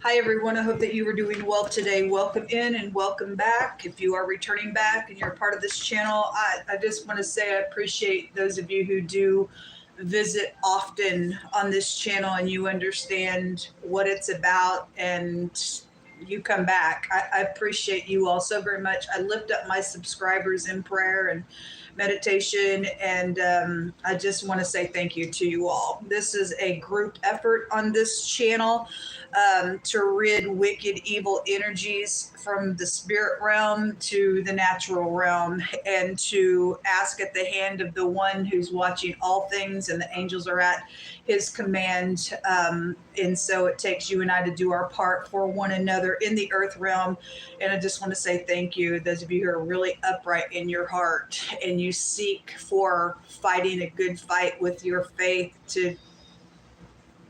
Hi, everyone. I hope that you are doing well today. Welcome in and welcome back. If you are returning back and you're a part of this channel, I just want to say I appreciate those of you who do visit often on this channel and you understand what it's about and you come back. I appreciate you all so very much. I lift up my subscribers in prayer and meditation, and I just want to say thank you to you all. This is a group effort on this channel to rid wicked, evil energies from the spirit realm to the natural realm, and to ask at the hand of the one who's watching all things, and the angels are at his command. And so it takes you and I to do our part for one another in the earth realm. And I just want to say thank you, those of you who are really upright in your heart and you seek for fighting a good fight with your faith to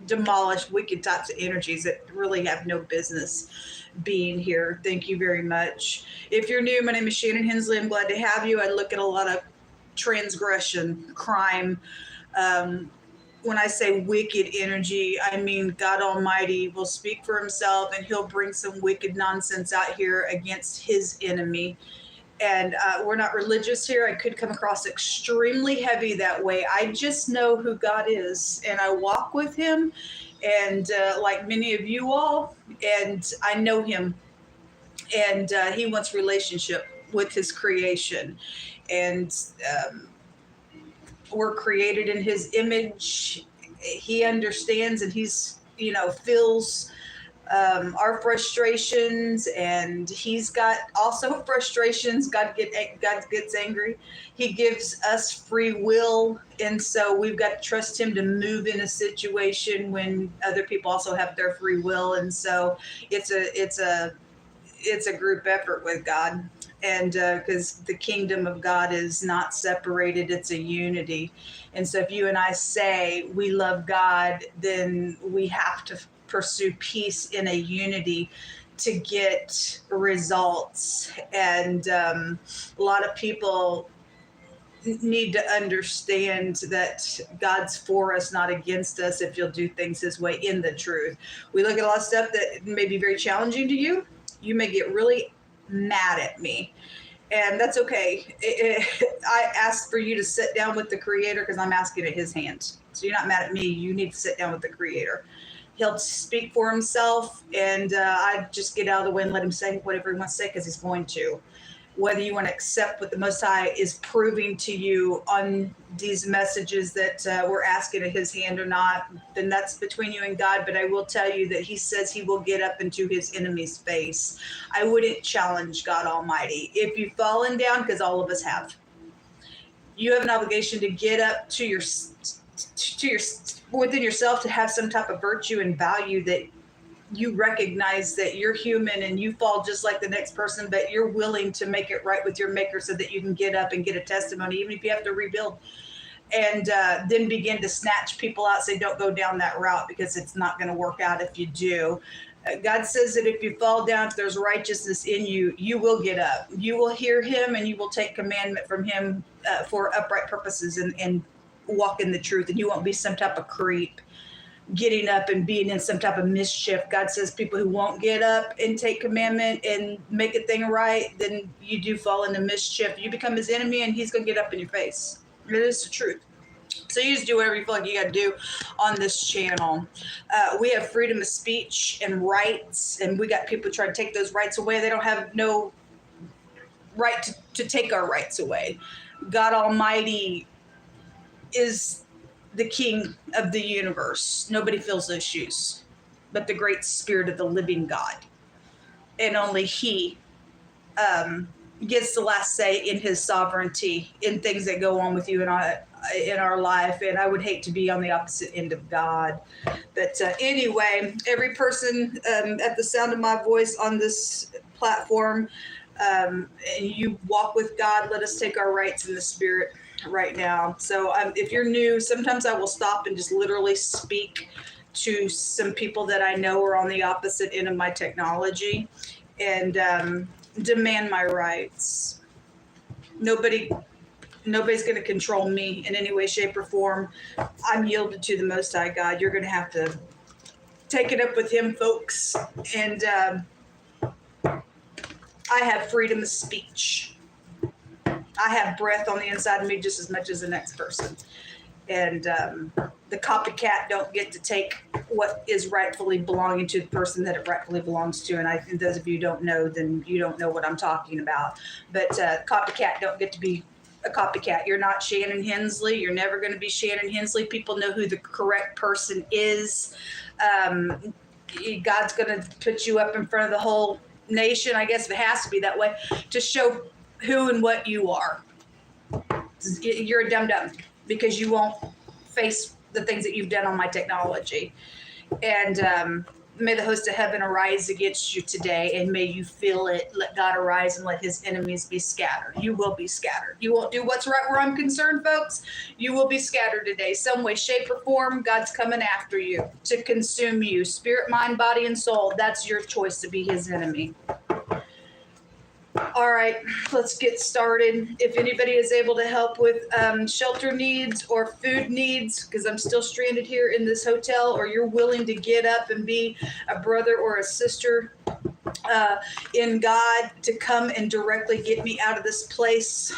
demolish wicked types of energies that really have no business being here. Thank you very much. If you're new, my name is Shannon Hensley. I'm glad to have you. I look at a lot of transgression, crime. When I say wicked energy, I mean God Almighty will speak for himself and he'll bring some wicked nonsense out here against his enemy. And we're not religious here. I could come across extremely heavy that way. I just know who God is, and I walk with him, and like many of you all, and I know him, and he wants relationship with his creation. And we're created in his image. He understands, and he's, feels our frustrations, and he's got also frustrations. God gets angry. He gives us free will, and so we've got to trust him to move in a situation when other people also have their free will. And so it's a group effort with God. And because the kingdom of God is not separated, it's a unity. And so if you and I say we love God, then we have to pursue peace in a unity to get results. And a lot of people need to understand that God's for us, not against us, if you'll do things his way in the truth. We look at a lot of stuff that may be very challenging to you. You may get really mad at me, and that's okay. I ask for you to sit down with the Creator because I'm asking at his hand. So you're not mad at me. You need to sit down with the Creator. He'll speak for himself, and I just get out of the way and let him say whatever he wants to say, because he's going to. Whether you want to accept what the Most High is proving to you on these messages that we're asking at his hand or not, then that's between you and God. But I will tell you that he says he will get up into his enemy's face. I wouldn't challenge God Almighty. If you've fallen down, because all of us have, you have an obligation to get up to your within yourself, to have some type of virtue and value, that you recognize that you're human and you fall just like the next person, but you're willing to make it right with your maker so that you can get up and get a testimony, even if you have to rebuild. And then begin to snatch people out, say, don't go down that route, because it's not going to work out if you do. God says that if you fall down, if there's righteousness in you, you will get up. You will hear him, and you will take commandment from him for upright purposes, and walk in the truth. And you won't be some type of creep getting up and being in some type of mischief. God says people who won't get up and take commandment and make a thing right, then you do fall into mischief. You become his enemy, and he's going to get up in your face. It is the truth. So you just do whatever you feel like you got to do on this channel. We have freedom of speech and rights, and we got people trying to take those rights away. They don't have no right to take our rights away. God Almighty is the king of the universe. Nobody fills those shoes but the great spirit of the living God. And only he gets the last say in his sovereignty in things that go on with you and I in our life. And I would hate to be on the opposite end of God. But anyway, every person at the sound of my voice on this platform, and you walk with God, let us take our rights in the spirit right now. So if you're new, sometimes I will stop and just literally speak to some people that I know are on the opposite end of my technology, and demand my rights. Nobody's going to control me in any way, shape, or form. I'm yielded to the Most High God. You're going to have to take it up with him, folks. And I have freedom of speech. I have breath on the inside of me just as much as the next person. And the copycat don't get to take what is rightfully belonging to the person that it rightfully belongs to. And those of you who don't know, then you don't know what I'm talking about. But copycat don't get to be a copycat. You're not Shannon Hensley. You're never going to be Shannon Hensley. People know who the correct person is. God's going to put you up in front of the whole nation, I guess it has to be that way, to show who and what you are. You're a dum-dum because you won't face the things that you've done on my technology. And may the host of heaven arise against you today, and may you feel it. Let God arise and let his enemies be scattered. You will be scattered. You won't do what's right where I'm concerned, folks. You will be scattered today. Some way, shape, or form, God's coming after you to consume you. Spirit, mind, body, and soul. That's your choice to be his enemy. All right, let's get started. If anybody is able to help with shelter needs or food needs, because I'm still stranded here in this hotel, or you're willing to get up and be a brother or a sister in God to come and directly get me out of this place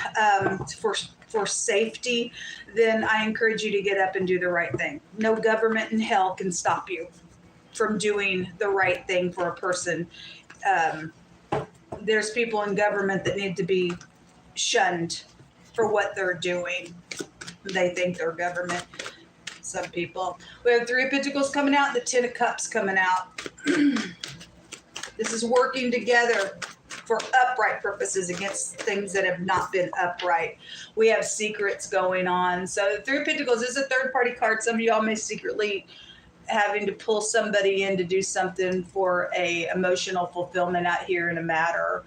for safety, then I encourage you to get up and do the right thing. No government in hell can stop you from doing the right thing for a person. There's people in government that need to be shunned for what they're doing. They think they're government. Some people. We have 3 of Pentacles coming out, the 10 of Cups coming out. This is working together for upright purposes against things that have not been upright. We have secrets going on. So the 3 of Pentacles is a third-party card. Some of y'all may secretly having to pull somebody in to do something for a emotional fulfillment out here in a matter.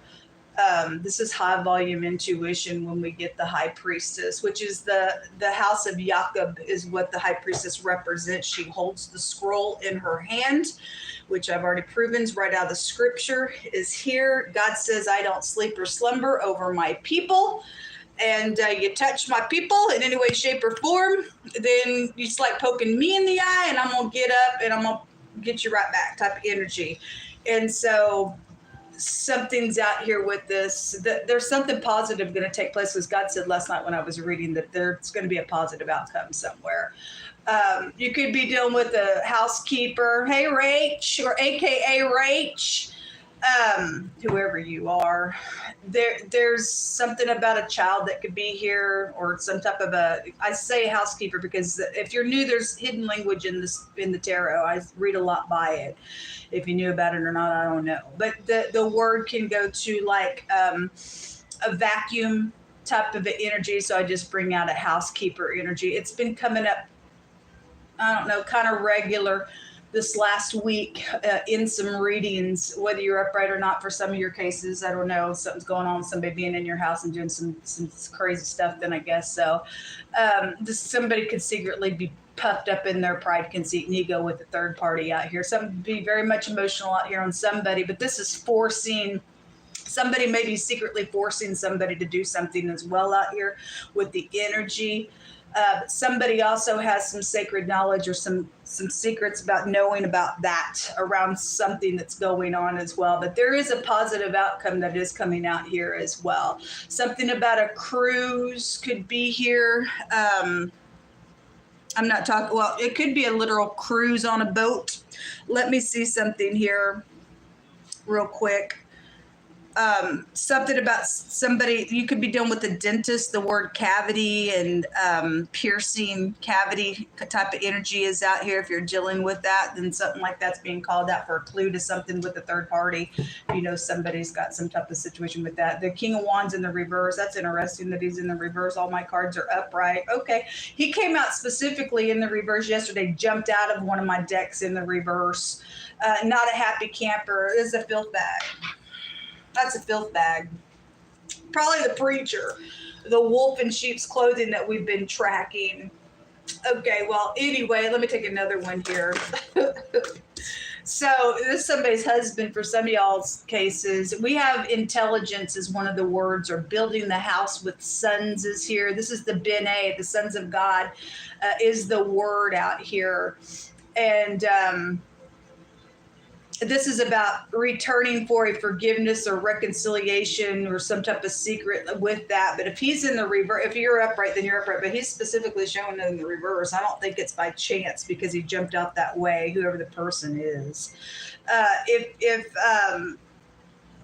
This is high volume intuition when we get the High Priestess, which is the house of Jacob is what the High Priestess represents. She holds the scroll in her hand, which I've already proven is right out of the scripture, is here. God says, I don't sleep or slumber over my people. And you touch my people in any way, shape, or form, then it's like poking me in the eye, and I'm going to get up and I'm going to get you right back type of energy. And so something's out here with this. There's something positive going to take place, because God said last night when I was reading that there's going to be a positive outcome somewhere. You could be dealing with a housekeeper. Hey, Rach, or AKA Rach. Whoever you are, there's something about a child that could be here, or some type of I say housekeeper because if you're new, there's hidden language in the tarot. I read a lot by it. If you knew about it or not, I don't know. But the word can go to like a vacuum type of energy. So I just bring out a housekeeper energy. It's been coming up, I don't know, kind of regular this last week in some readings, whether you're upright or not for some of your cases. I don't know, something's going on with somebody being in your house and doing some crazy stuff, then I guess so. Somebody could secretly be puffed up in their pride, conceit, and ego with a third party out here. Some be very much emotional out here on somebody, but this is forcing somebody, maybe secretly forcing somebody to do something as well out here with the energy. Somebody also has some sacred knowledge or some secrets about knowing about that around something that's going on as well. But there is a positive outcome that is coming out here as well. Something about a cruise could be here. I'm not talking, well, it could be a literal cruise on a boat. Let me see something here real quick. Something about somebody, you could be dealing with a dentist. The word cavity and piercing cavity type of energy is out here. If you're dealing with that, then something like that's being called out for a clue to something with a third party. You know, somebody's got some type of situation with that. The King of Wands in the reverse. That's interesting that he's in the reverse. All my cards are upright. Okay. He came out specifically in the reverse yesterday, jumped out of one of my decks in the reverse. Not a happy camper. This is a filth bag. That's a filth bag. Probably the preacher, the wolf in sheep's clothing that we've been tracking. Okay, well, anyway, let me take another one here. So this is somebody's husband for some of y'all's cases. We have intelligence as one of the words, or building the house with sons is here. This is the Bene, the sons of God, is the word out here. And this is about returning for a forgiveness or reconciliation or some type of secret with that. But if he's in the reverse, if you're upright, then you're upright. But he's specifically showing in the reverse. I don't think it's by chance because he jumped out that way, whoever the person is. If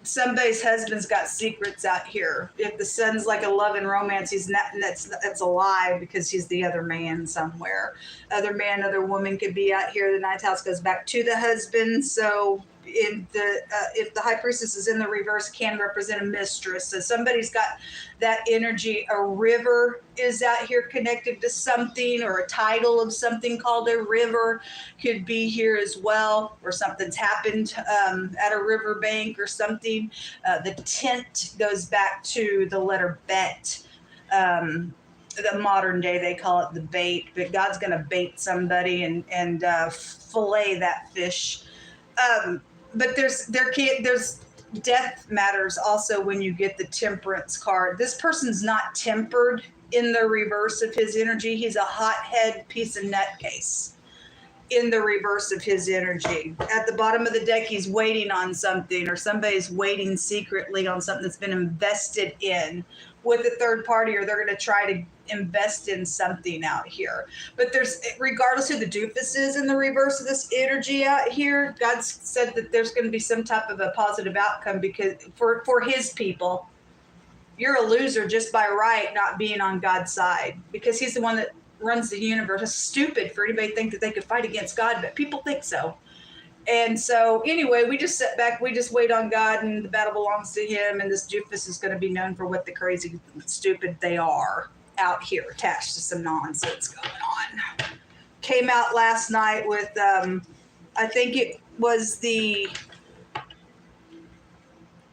somebody's husband's got secrets out here, if the son's like a love and romance, he's not, that's a lie because he's the other man somewhere. Other man, other woman could be out here. The ninth house goes back to the husband. So in the if the high priestess is in the reverse, can represent a mistress. So somebody's got that energy. A river is out here connected to something, or a title of something called a river could be here as well, or something's happened at a riverbank or something. The tent goes back to the letter bet. The modern day they call it the bait, but God's going to bait somebody and fillet that fish. But there's death matters also when you get the temperance card. This person's not tempered in the reverse of his energy. He's a hothead piece of nutcase in the reverse of his energy. At the bottom of the deck, he's waiting on something, or somebody's waiting secretly on something that's been invested in with a third party, or they're going to try to invest in something out here. But there's, regardless who the doofus is in the reverse of this energy out here, God said that there's going to be some type of a positive outcome, because for his people, you're a loser just by right not being on God's side, because he's the one that runs the universe. It's stupid for anybody to think that they could fight against God, but people think so. And so anyway, we just sit back, we just wait on God, and the battle belongs to him. And this doofus is going to be known for what the crazy, stupid they are out here, attached to some nonsense going on. Came out last night with, I think it was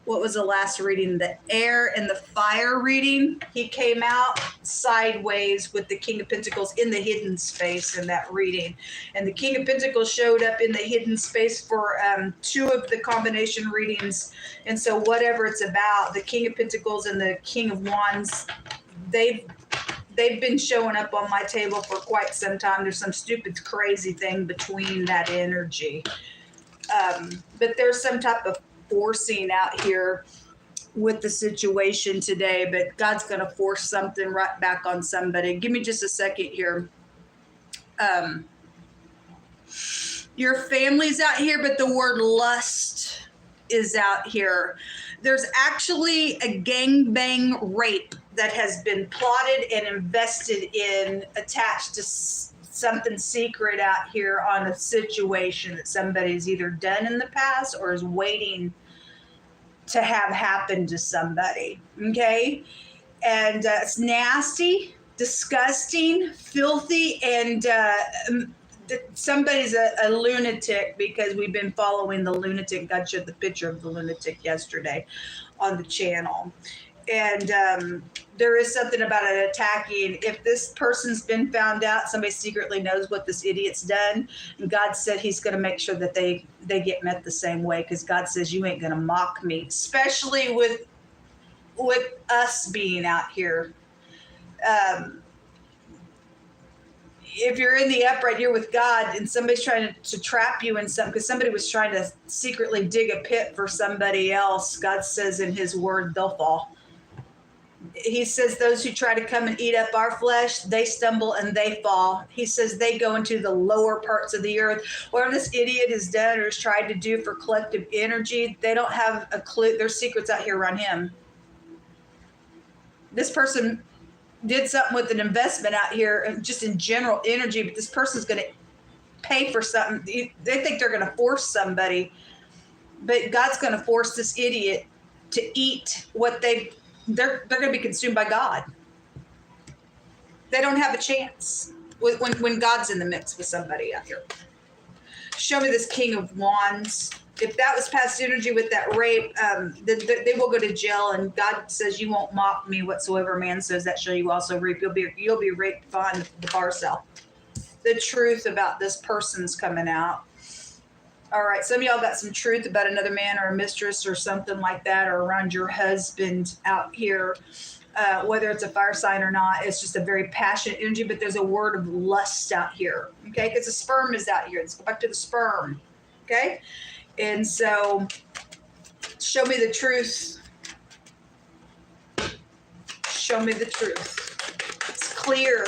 what was the last reading? The air and the fire reading. He came out sideways with the King of Pentacles in the hidden space in that reading. And the King of Pentacles showed up in the hidden space for 2 of the combination readings. And so whatever it's about, the King of Pentacles and the King of Wands, they've been showing up on my table for quite some time. There's some stupid, crazy thing between that energy. But there's some type of forcing out here with the situation today, but God's going to force something right back on somebody. Give me just a second here. Your family's out here, but the word lust is out here. There's actually a gangbang rape that has been plotted and invested in, attached to something secret out here on a situation that somebody's either done in the past or is waiting to have happen to somebody. Okay. And it's nasty, disgusting, filthy, and somebody's a lunatic, because we've been following the lunatic. God showed the picture of the lunatic yesterday on the channel. And there is something about it attacking. If this person's been found out, somebody secretly knows what this idiot's done, and God said he's going to make sure that they get met the same way, because God says you ain't going to mock me, especially with us being out here. If you're in the upright, you're with God, and somebody's trying to trap you in something, because somebody was trying to secretly dig a pit for somebody else, God says in his word, they'll fall. He says those who try to come and eat up our flesh, they stumble and they fall. He says they go into the lower parts of the earth. Whatever this idiot has done or has tried to do for collective energy, they don't have a clue. There's secrets out here around him. This person did something with an investment out here, just in general energy, but this person's going to pay for something. They think they're going to force somebody, but God's going to force this idiot to eat what they're going to be consumed by God. They don't have a chance when God's in the mix with somebody out here. Show me this King of Wands. If that was past energy with that rape, they will go to jail. And God says, "You won't mock me whatsoever man says, that shall you also reap." You'll be raped behind the bar cell. The truth about this person's coming out. All right, some of y'all got some truth about another man or a mistress or something like that, or around your husband out here, whether it's a fire sign or not. It's just a very passionate energy, but there's a word of lust out here, okay? Because the sperm is out here. Let's go back to the sperm, okay? And so show me the truth. Show me the truth. It's clear.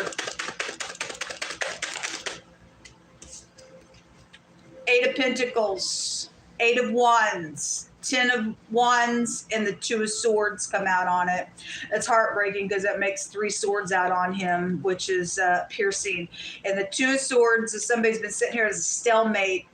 8 of Pentacles, 8 of Wands, 10 of Wands, and the 2 of Swords come out on it. It's heartbreaking because that makes 3 swords out on him, which is piercing. And the 2 of Swords is somebody's been sitting here as a stalemate,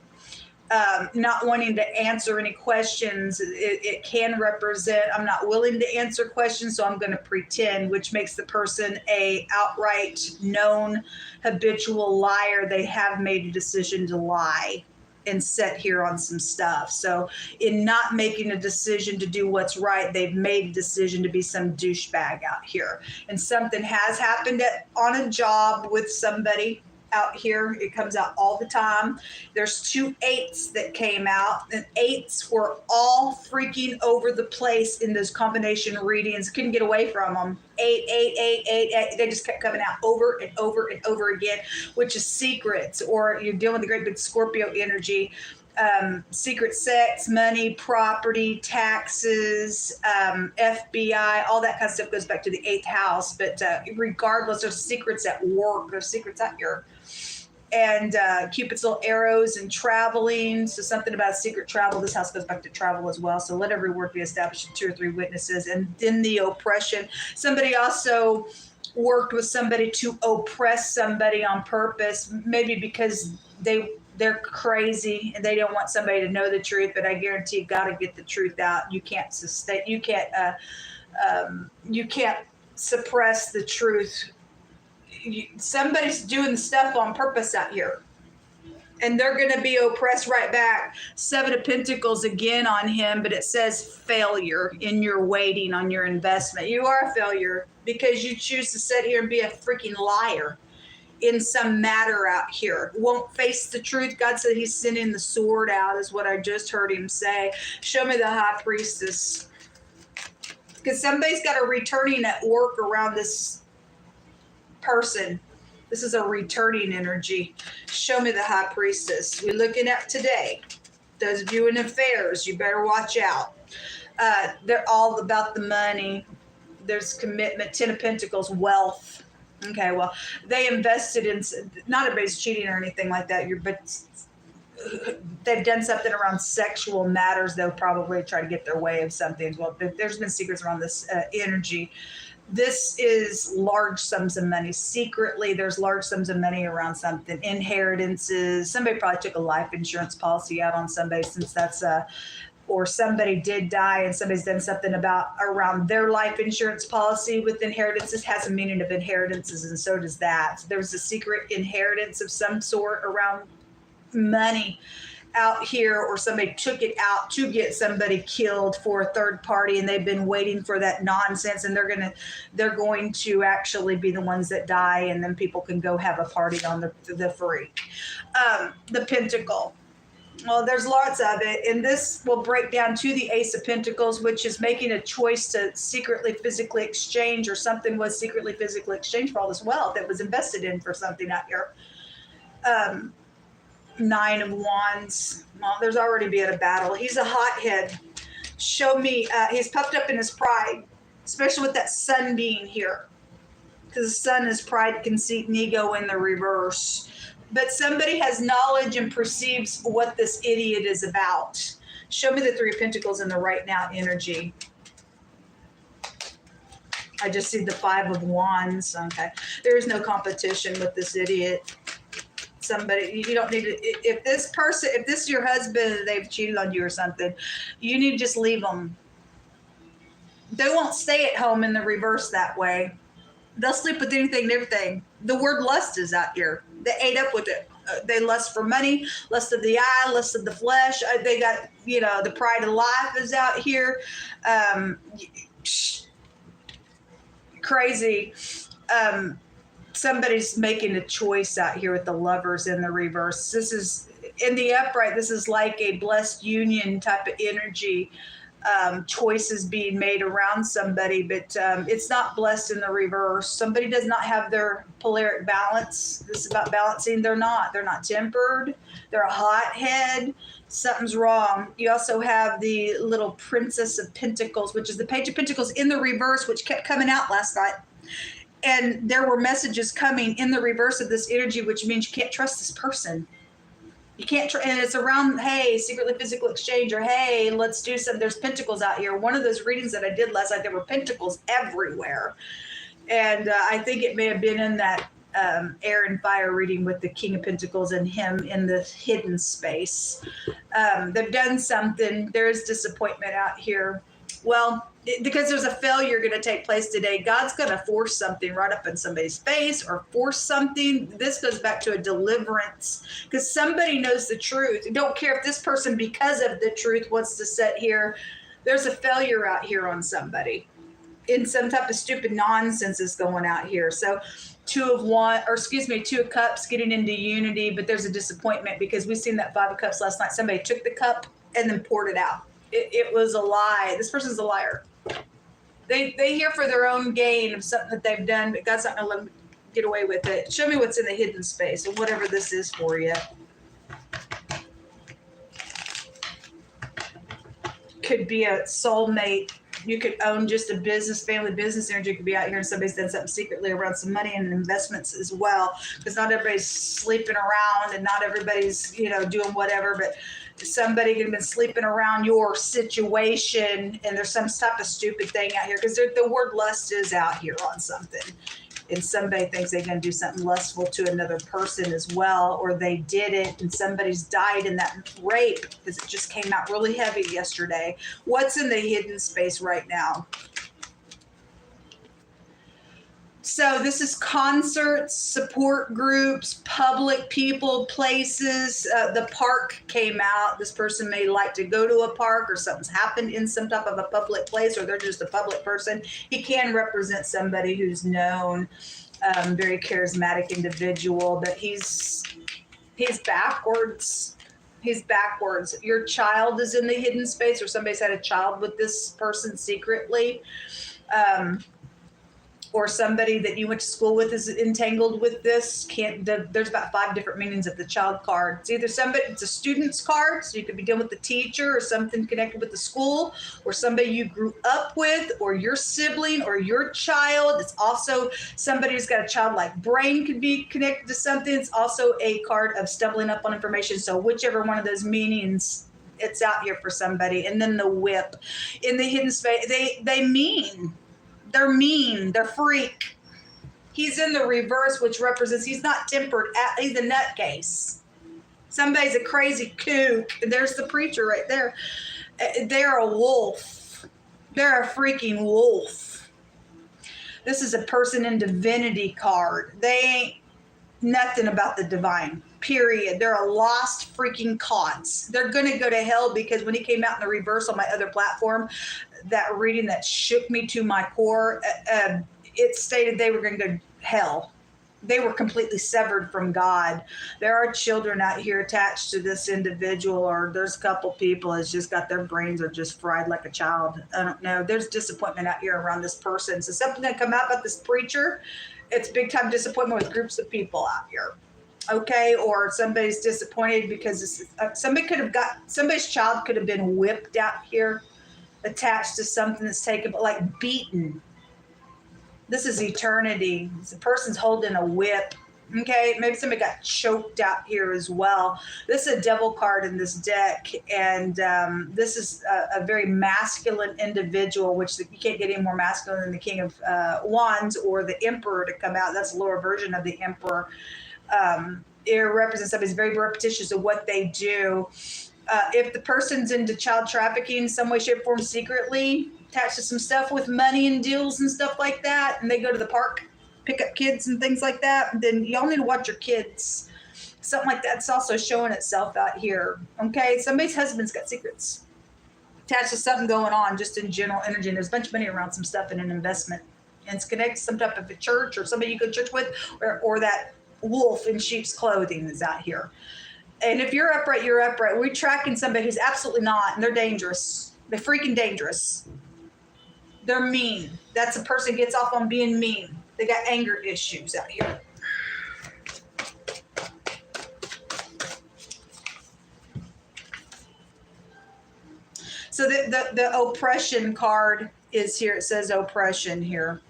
not wanting to answer any questions. It can represent, I'm not willing to answer questions, so I'm going to pretend, which makes the person a outright known habitual liar. They have made a decision to lie and set here on some stuff. So in not making a decision to do what's right, they've made a decision to be some douchebag out here. And something has happened on a job with somebody out here. It comes out all the time. There's 2 8s that came out, and 8s were all freaking over the place in those combination readings. Couldn't get away from them. 8, 8, 8, 8, 8. They just kept coming out over and over and over again, which is secrets, or you're dealing with the great big Scorpio energy. Secret sex, money, property, taxes, FBI, all that kind of stuff goes back to the 8th house. But regardless, there's secrets at work, there's secrets out here. And Cupid's little arrows and traveling. So something about secret travel. This house goes back to travel as well. So let every word be established in 2 or 3 witnesses. And then the oppression. Somebody also worked with somebody to oppress somebody on purpose, maybe because they're crazy and they don't want somebody to know the truth. But I guarantee you got to get the truth out. You can't sustain. You can't suppress the truth. Somebody's doing stuff on purpose out here, and they're going to be oppressed right back. 7 of Pentacles again on him, but it says failure in your waiting on your investment. You are a failure because you choose to sit here and be a freaking liar in some matter out here. Won't face the truth. God said he's sending the sword out, is what I just heard him say. Show me the High Priestess, because somebody's got a returning at work around this person. This is a returning energy. Show me the High Priestess. We're looking at today. Those of you in affairs, you better watch out. They're all about the money. There's commitment. 10 of Pentacles, wealth. Okay, well, they invested in, not everybody's cheating or anything like that, but they've done something around sexual matters. They'll probably try to get their way of something. Well, there's been secrets around this energy. This is large sums of money. Secretly, there's large sums of money around something. Inheritances. Somebody probably took a life insurance policy out on somebody, since that's or somebody did die and somebody's done something around their life insurance policy with inheritances. Has a meaning of inheritances, and so does that. So there was a secret inheritance of some sort around money out here, or somebody took it out to get somebody killed for a third party, and they've been waiting for that nonsense, and they're going to actually be the ones that die, and then people can go have a party on the free. The Pentacle. Well, there's lots of it, and this will break down to the Ace of Pentacles, which is making a choice to secretly physically exchange, or something was secretly physically exchanged for all this wealth that was invested in for something out here. 9 of Wands. Well, there's already been a battle. He's a hothead. Show me. He's puffed up in his pride, especially with that sun being here, because the sun is pride, conceit, and ego in the reverse. But somebody has knowledge and perceives what this idiot is about. Show me the 3 of Pentacles in the right now energy. I just see the 5 of Wands. Okay. There is no competition with this idiot. Somebody, you don't need to, if this is your husband and they've cheated on you or something, you need to just leave them. They won't stay at home in the reverse that way. They'll sleep with anything and everything. The word lust is out here. They ate up with it. They lust for money, lust of the eye, lust of the flesh. They got, the pride of life is out here. Crazy. Somebody's making a choice out here with the Lovers in the reverse. This is in the upright. This is like a blessed union type of energy. choices being made around somebody, but it's not blessed in the reverse. Somebody does not have their polaric balance. This is about balancing. They're not tempered. They're a hothead. Something's wrong. You also have the little Princess of Pentacles, which is the Page of Pentacles in the reverse, which kept coming out last night. And there were messages coming in the reverse of this energy, which means you can't trust this person. You can't, and it's around, hey, secretly physical exchange, or hey, let's do some, there's pentacles out here. One of those readings that I did last night, there were pentacles everywhere. And I think it may have been in that air and fire reading with the King of Pentacles and him in the hidden space. They've done something. There is disappointment out here. Well, because there's a failure going to take place today. God's going to force something right up in somebody's face, or force something. This goes back to a deliverance, because somebody knows the truth. Don't care if this person, because of the truth, wants to sit here. There's a failure out here on somebody. In some type of stupid nonsense is going out here. So Two of Cups getting into unity, but there's a disappointment because we've seen that Five of Cups last night. Somebody took the cup and then poured it out. It was a lie. This person's a liar. They hear for their own gain of something that they've done, but God's not going to let them get away with it. Show me what's in the hidden space, and whatever this is for you. Could be a soulmate. You could own just a business, family business energy. Could be out here and somebody's done something secretly around some money and investments as well. Because not everybody's sleeping around and not everybody's, doing whatever, but somebody could have been sleeping around your situation, and there's some type of stupid thing out here, because the word lust is out here on something. And somebody thinks they're going to do something lustful to another person as well, or they did it and somebody's died in that rape, because it just came out really heavy yesterday. What's in the hidden space right now? So this is concerts, support groups, public people, places. The park came out. This person may like to go to a park, or something's happened in some type of a public place, or they're just a public person. He can represent somebody who's known, very charismatic individual, but he's backwards. He's backwards. Your child is in the hidden space, or somebody's had a child with this person secretly. Or somebody that you went to school with is entangled with this. There's about 5 different meanings of the child card. It's either it's a student's card, so you could be dealing with the teacher or something connected with the school, or somebody you grew up with, or your sibling, or your child. It's also somebody who's got a childlike brain, could be connected to something. It's also a card of stumbling up on information. So whichever one of those meanings, it's out here for somebody. And then the whip in the hidden space. They mean. They're mean. They're freak. He's in the reverse, which represents he's not tempered. He's a nutcase. Somebody's a crazy kook. There's the preacher right there. They're a wolf. They're a freaking wolf. This is a person in divinity card. They ain't nothing about the divine, period. They're a lost freaking cause. They're going to go to hell, because when he came out in the reverse on my other platform, that reading that shook me to my core, it stated they were going to go to hell. They were completely severed from God. There are children out here attached to this individual, or there's a couple people that's just got their brains are just fried like a child. I don't know. There's disappointment out here around this person. So something that come out about this preacher, it's big time disappointment with groups of people out here. Okay, or somebody's disappointed because somebody's child could have been whipped out here, attached to something that's taken, like beaten. This is eternity. The person's holding a whip. Okay, maybe somebody got choked out here as well. This is a devil card in this deck, and this is a very masculine individual, which you can't get any more masculine than the King of Wands or the Emperor to come out. That's a lower version of the Emperor. It represents somebody's very repetitious of what they do. If the person's into child trafficking in some way, shape, or form, secretly attached to some stuff with money and deals and stuff like that, and they go to the park, pick up kids and things like that, then y'all need to watch your kids. Something like that's also showing itself out here. Okay, somebody's husband's got secrets attached to something going on just in general energy, and there's a bunch of money around some stuff in an investment, and it's connected to some type of a church or somebody you go to church with, or that wolf in sheep's clothing is out here. And if you're upright, you're upright. We're tracking somebody who's absolutely not, and they're dangerous. They're freaking dangerous. They're mean. That's a person gets off on being mean. They got anger issues out here. So the oppression card is here. It says oppression here.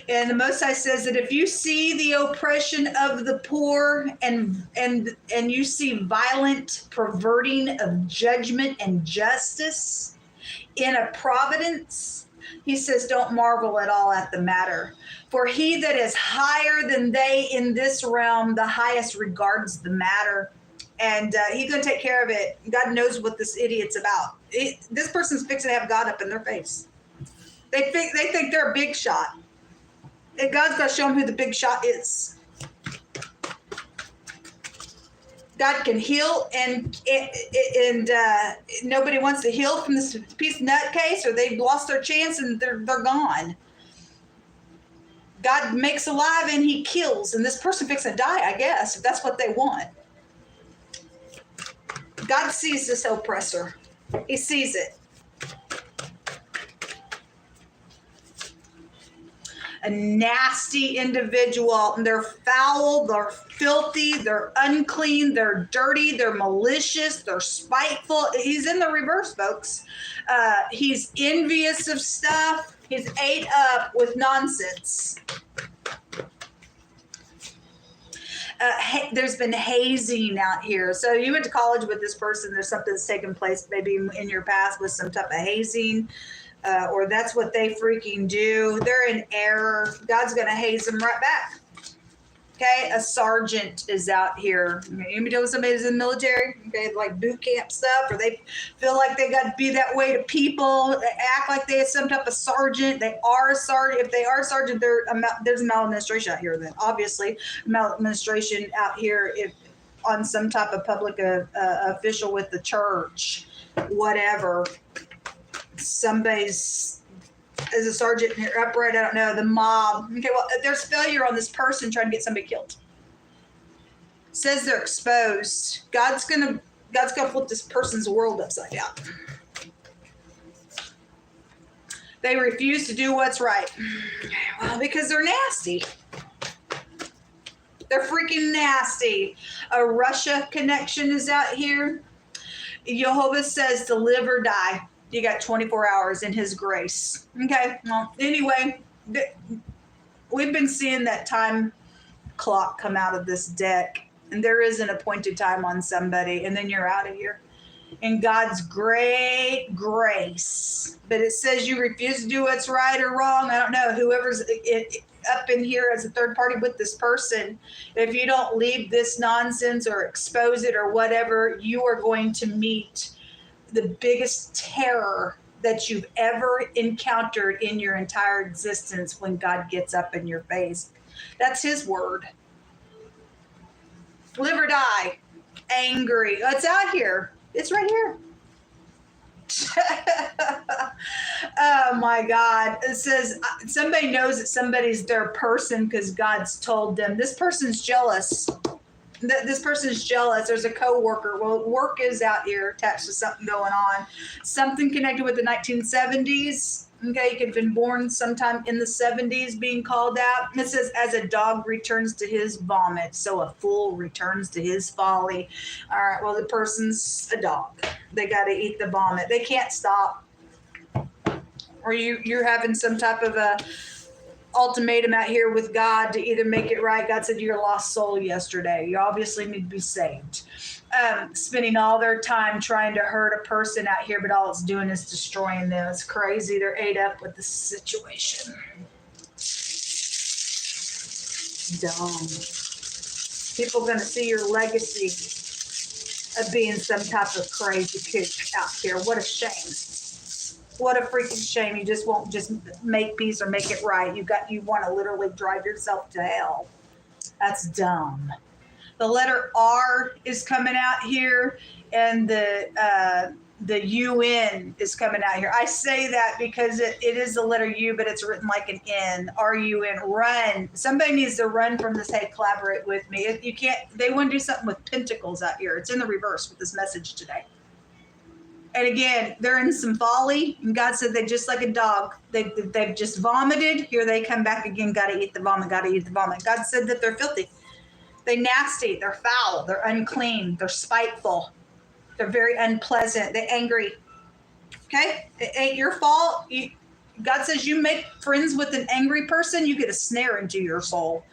And the Most High says that if you see the oppression of the poor and you see violent perverting of judgment and justice in a providence, he says, don't marvel at all at the matter. For he that is higher than they in this realm, the highest regards the matter. And he's going to take care of it. God knows what this idiot's about. This person's fixing to have God up in their face. They think they're a big shot. And God's got to show them who the big shot is. God can heal, and nobody wants to heal from this piece of nutcase, or they've lost their chance and they're gone. God makes alive and he kills, and this person fixing to die, I guess, if that's what they want. God sees this oppressor. He sees it. A nasty individual. They're foul, they're filthy, they're unclean, they're dirty, they're malicious, they're spiteful. He's in the reverse, folks. He's envious of stuff. He's ate up with nonsense. There's been hazing out here. So you went to college with this person. There's something that's taken place maybe in your past with some type of hazing. Or that's what they freaking do. They're in error. God's going to haze them right back. Okay, a sergeant is out here. You know somebody who's in the military, okay, like boot camp stuff, or they feel like they got to be that way to people, act like they're some type of sergeant. They are a sergeant. If they are a sergeant, there's maladministration out here then. Obviously, maladministration out here if on some type of public official with the church, whatever. Somebody's as a sergeant upright, I don't know, the mob. Okay, well, there's failure on this person trying to get somebody killed. Says they're exposed. God's gonna flip this person's world upside down. They refuse to do what's right. Well, because they're nasty. They're freaking nasty. A Russia connection is out here. Jehovah says to live or die. You got 24 hours in his grace. Okay. Well, anyway, we've been seeing that time clock come out of this deck, and there is an appointed time on somebody, and then you're out of here. In God's great grace. But it says you refuse to do what's right or wrong. I don't know. Whoever's up in here as a third party with this person, if you don't leave this nonsense or expose it or whatever, you are going to meet the biggest terror that you've ever encountered in your entire existence when God gets up in your face. That's his word. Live or die. Angry. It's out here. It's right here. Oh my God. It says somebody knows that somebody's their person because God's told them. This person's jealous. This person's jealous. There's a coworker. Well, work is out here attached to something going on. Something connected with the 1970s. Okay, you could have been born sometime in the 70s being called out. It says, as a dog returns to his vomit, so a fool returns to his folly. All right, well, the person's a dog. They got to eat the vomit. They can't stop. Or you're having some type of a ultimatum out here with God to either make it right. God said you're a lost soul yesterday. You obviously need to be saved. Spending all their time trying to hurt a person out here, but all it's doing is destroying them. It's crazy. They're ate up with the situation. Dumb. People are going to see your legacy of being some type of crazy kook out here. What a shame. What a freaking shame. You just won't just make peace or make it right. You want to literally drive yourself to hell. That's dumb. The letter R is coming out here, and the UN is coming out here. I say that because it is the letter U, but it's written like an N. R-U-N. Run. Somebody needs to run from this. Hey, collaborate with me. If you can't, they want to do something with pentacles out here. It's in the reverse with this message today. And again, they're in some folly. And God said they're just like a dog. They've just vomited. Here they come back again. Got to eat the vomit. Got to eat the vomit. God said that they're filthy. They're nasty. They're foul. They're unclean. They're spiteful. They're very unpleasant. They're angry. Okay? It ain't your fault. God says you make friends with an angry person, you get a snare into your soul.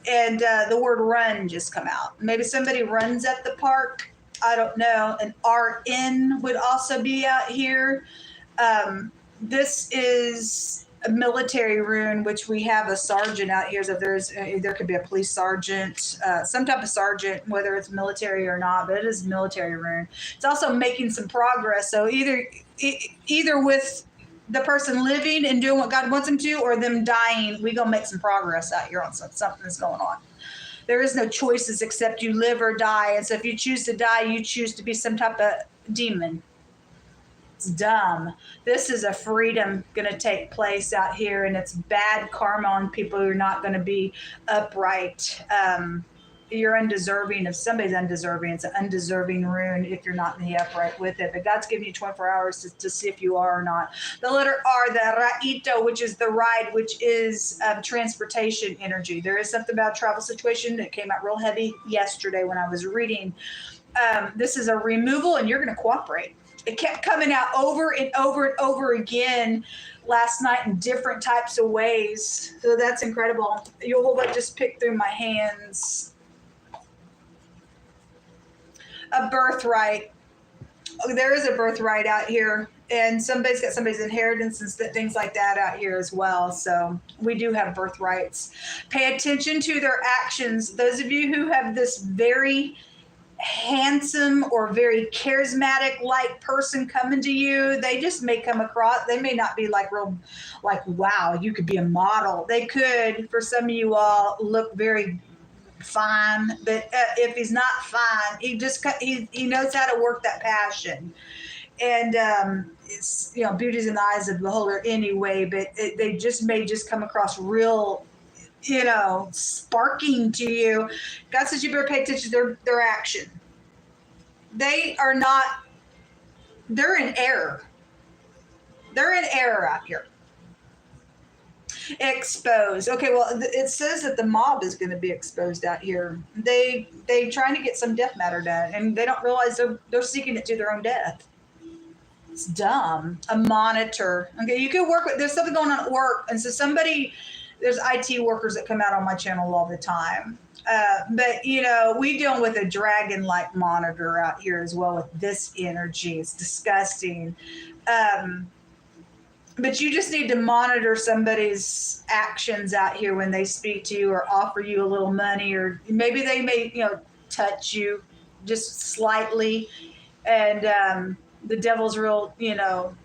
And the word run just come out. Maybe somebody runs at the park. I don't know. An RN would also be out here. This is a military rune, which we have a sergeant out here. So there could be a police sergeant, some type of sergeant, whether it's military or not, but it is military rune. It's also making some progress. So either with the person living and doing what God wants them to, or them dying, we gonna make some progress out here on something that's going on. There is no choices except you live or die. And so if you choose to die, you choose to be some type of demon. It's dumb. This is a freedom going to take place out here, and it's bad karma on people who are not going to be upright. You're undeserving of somebody's undeserving. It's an undeserving rune if you're not in the upright with it. But God's giving you 24 hours to see if you are or not. The letter R, the Ra'ito, which is the ride, which is transportation energy. There is something about a travel situation that came out real heavy yesterday when I was reading. This is a removal, and you're going to cooperate. It kept coming out over and over and over again last night in different types of ways. So that's incredible. You'll hold up, just pick through my hands. A birthright. There is a birthright out here, and somebody's got somebody's inheritance and things like that out here as well. So we do have birthrights. Pay attention to their actions. Those of you who have this very handsome or very charismatic like person coming to you, they just may come across, they may not be like real, like, wow, you could be a model. They could, for some of you all, look very fine, but if he's not fine, he knows how to work that passion. And it's, beauty's in the eyes of the beholder anyway, but they just may just come across real, sparking to you. God says you better pay attention to their action. They're in error. They're in error out here. Exposed. Okay, well, it says that the mob is going to be exposed out here. They trying to get some death matter done, and they don't realize they're seeking it to their own death. It's dumb. A monitor. Okay, you can work with, there's something going on at work, and so there's IT workers that come out on my channel all the time. But, we deal with a dragon-like monitor out here as well with this energy. It's disgusting. But you just need to monitor somebody's actions out here when they speak to you or offer you a little money, or maybe they may, touch you just slightly. And the devil's real,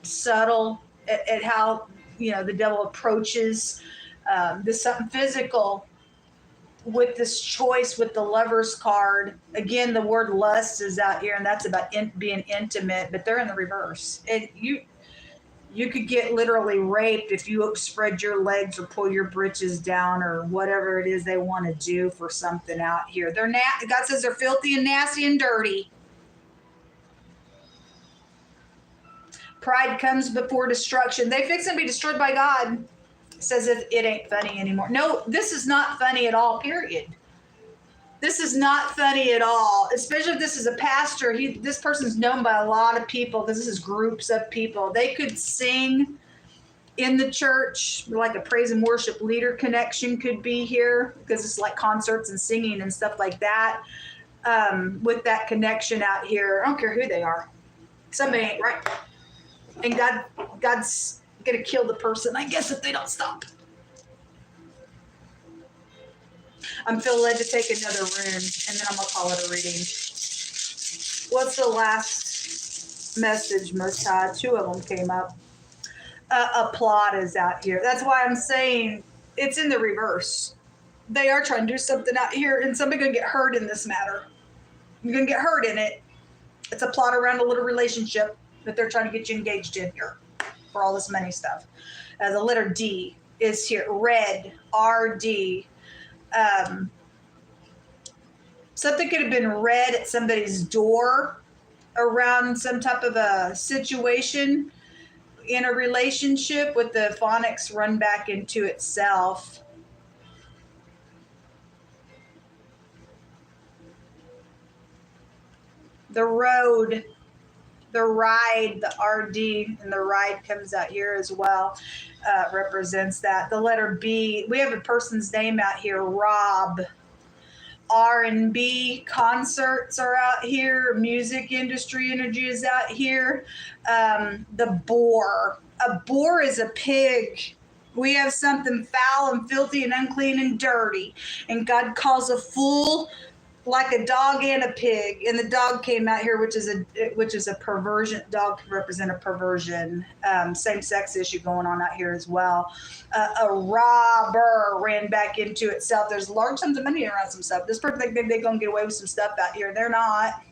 subtle at how, the devil approaches this something physical with this choice with the Lover's card. Again, the word lust is out here, and that's about being intimate, but they're in the reverse. And you could get literally raped if you spread your legs or pull your britches down or whatever it is they want to do for something out here. God says they're filthy and nasty and dirty. Pride comes before destruction. They fix and be destroyed by God. It says it ain't funny anymore. No, this is not funny at all, period. This is not funny at all, especially if this is a pastor. This person's known by a lot of people because this is groups of people. They could sing in the church, like a praise and worship leader connection could be here because it's like concerts and singing and stuff like that. With that connection out here, I don't care who they are. Somebody ain't right. And God's going to kill the person, I guess, if they don't stop. I'm feeling led to take another rune, and then I'm going to call it a reading. What's the last message, Most High? 2 of them came up. A plot is out here. That's why I'm saying it's in the reverse. They are trying to do something out here, and somebody's going to get hurt in this matter. You're going to get hurt in it. It's a plot around a little relationship that they're trying to get you engaged in here for all this money stuff. The letter D is here. Red, R-D. Something could have been read at somebody's door around some type of a situation in a relationship with the phonics run back into itself. The road, the ride, the RD, and the ride comes out here as well, represents that. The letter B, we have a person's name out here, Rob. R&B concerts are out here. Music industry energy is out here. The boar. A boar is a pig. We have something foul and filthy and unclean and dirty. And God calls a fool like a dog and a pig, and the dog came out here, which is a perversion. Dog can represent a perversion, same-sex issue going on out here as well. A robber ran back into itself. There's large sums of money around some stuff. This person think they're gonna get away with some stuff out here. They're not.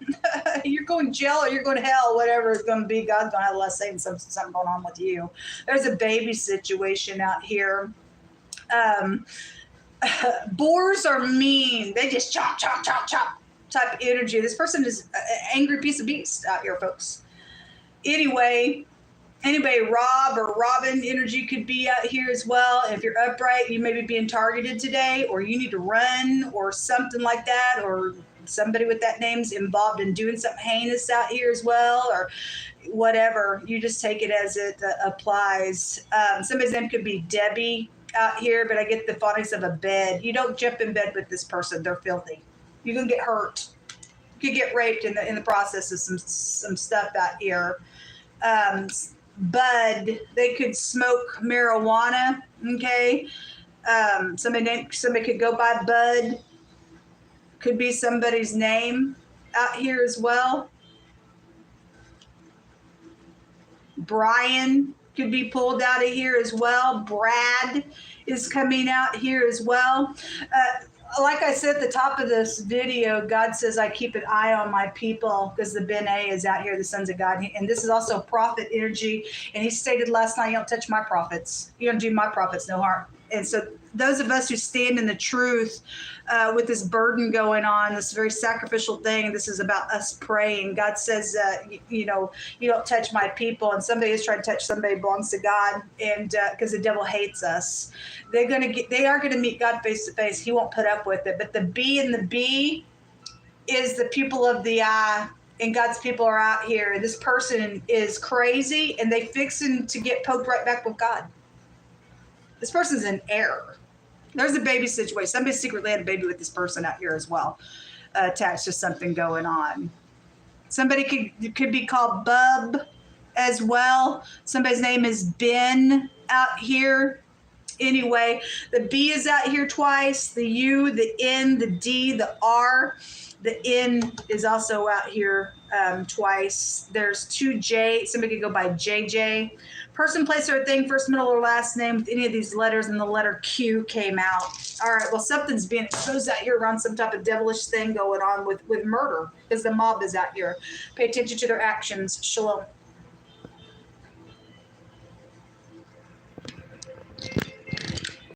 You're going to jail or you're going to hell, whatever it's going to be. God's gonna have less say and something going on with you. There's a baby situation out here. Boars are mean. They just chop, chop, chop, chop type of energy. This person is an angry piece of beast out here, folks. Anyway, anybody, Rob or Robin energy could be out here as well. If you're upright, you may be being targeted today, or you need to run or something like that, or somebody with that name's involved in doing something heinous out here as well, or whatever. You just take it as it applies. Somebody's name could be Debbie out here, but I get the phonics of a bed. You don't jump in bed with this person. They're filthy. You're gonna get hurt. You could get raped in the process of some stuff out here. Bud, they could smoke marijuana. Okay. Somebody could go by Bud. Could be somebody's name out here as well. Brian could be pulled out of here as well. Brad is coming out here as well. Like I said at the top of this video, God says, I keep an eye on my people, because the Bene is out here, the sons of God. And this is also prophet energy. And he stated last night, you don't touch my prophets. You don't do my prophets no harm. And so those of us who stand in the truth with this burden going on, this very sacrificial thing, this is about us praying. God says, you don't touch my people. And somebody is trying to touch somebody who belongs to God, and because the devil hates us. They are going to meet God face to face. He won't put up with it. But the B in the B is the people of the I. And God's people are out here. This person is crazy, and they fixing to get poked right back with God. This person's in error. There's a baby situation. Somebody secretly had a baby with this person out here as well, attached to something going on. Somebody could be called Bub as well. Somebody's name is Ben out here. Anyway, the B is out here twice. The U, the N, the D, the R. The N is also out here twice. There's 2 J. Somebody could go by JJ. Person, place, or thing, first, middle, or last name with any of these letters, and the letter Q came out. All right, well, something's being exposed out here around some type of devilish thing going on with murder, because the mob is out here. Pay attention to their actions. Shalom.